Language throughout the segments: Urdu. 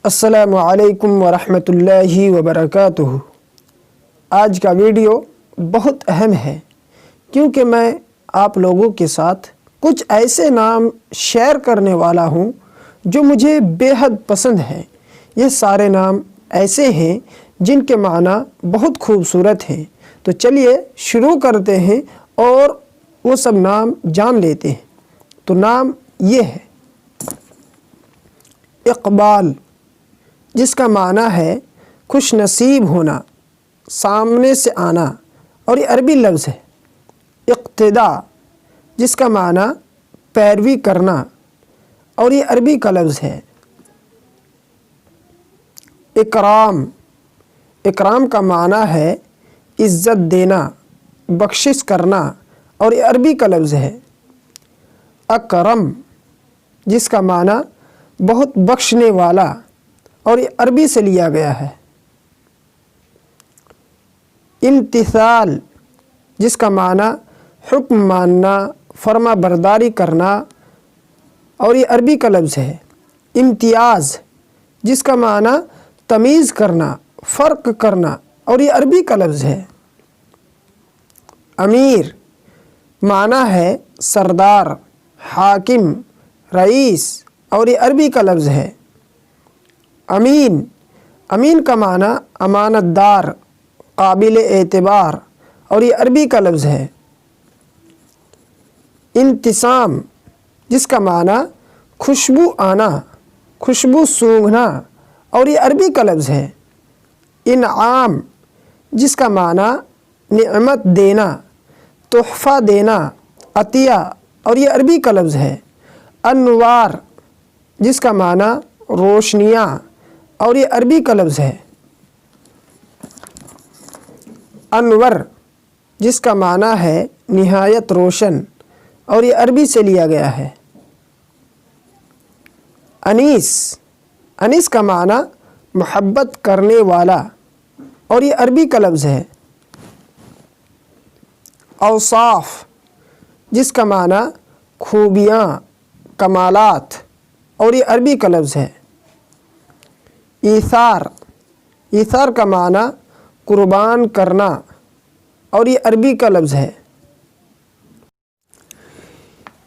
السلام علیکم ورحمۃ اللہ وبرکاتہ۔ آج کا ویڈیو بہت اہم ہے کیونکہ میں آپ لوگوں کے ساتھ کچھ ایسے نام شیئر کرنے والا ہوں جو مجھے بے حد پسند ہیں۔ یہ سارے نام ایسے ہیں جن کے معنی بہت خوبصورت ہیں۔ تو چلیے شروع کرتے ہیں اور وہ سب نام جان لیتے ہیں۔ تو نام یہ ہے اقبال، جس کا معنی ہے خوش نصیب ہونا، سامنے سے آنا، اور یہ عربی لفظ ہے۔ اقتدا، جس کا معنی پیروی کرنا، اور یہ عربی کا لفظ ہے۔ اکرام، اکرام کا معنی ہے عزت دینا، بخشش کرنا، اور یہ عربی کا لفظ ہے۔ اکرم، جس کا معنی بہت بخشنے والا، اور یہ عربی سے لیا گیا ہے۔ امتثال، جس کا معنی حکم ماننا، فرما برداری کرنا، اور یہ عربی کا لفظ ہے۔ امتیاز، جس کا معنی تمیز کرنا، فرق کرنا، اور یہ عربی کا لفظ ہے۔ امیر، معنی ہے سردار، حاکم، رئیس، اور یہ عربی کا لفظ ہے۔ امین، امین کا معنی امانت دار، قابل اعتبار، اور یہ عربی کا لفظ ہے۔ انتسام، جس کا معنی خوشبو آنا، خوشبو سونگھنا، اور یہ عربی کا لفظ ہے۔ انعام، جس کا معنی نعمت دینا، تحفہ دینا، عطیہ، اور یہ عربی کا لفظ ہے۔ انوار، جس کا معنی روشنیاں، اور یہ عربی کا لفظ ہے۔ انور، جس کا معنی ہے نہایت روشن، اور یہ عربی سے لیا گیا ہے۔ انیس، انیس کا معنی محبت کرنے والا، اور یہ عربی کا لفظ ہے۔ اوصاف، جس کا معنی خوبیاں، کمالات، اور یہ عربی کا لفظ ہے۔ ایثار، ایثار کا معنی قربان کرنا، اور یہ عربی کا لفظ ہے۔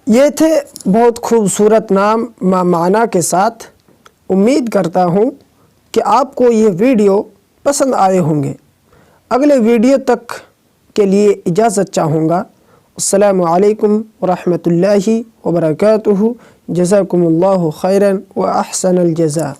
یہ تھے بہت خوبصورت نام معنی کے ساتھ۔ امید کرتا ہوں کہ آپ کو یہ ویڈیو پسند آئے ہوں گے۔ اگلے ویڈیو تک کے لیے اجازت چاہوں گا۔ السلام علیکم ورحمۃ اللہ وبرکاتہ۔ جزاکم اللہ خیرا و احسن الجزاء۔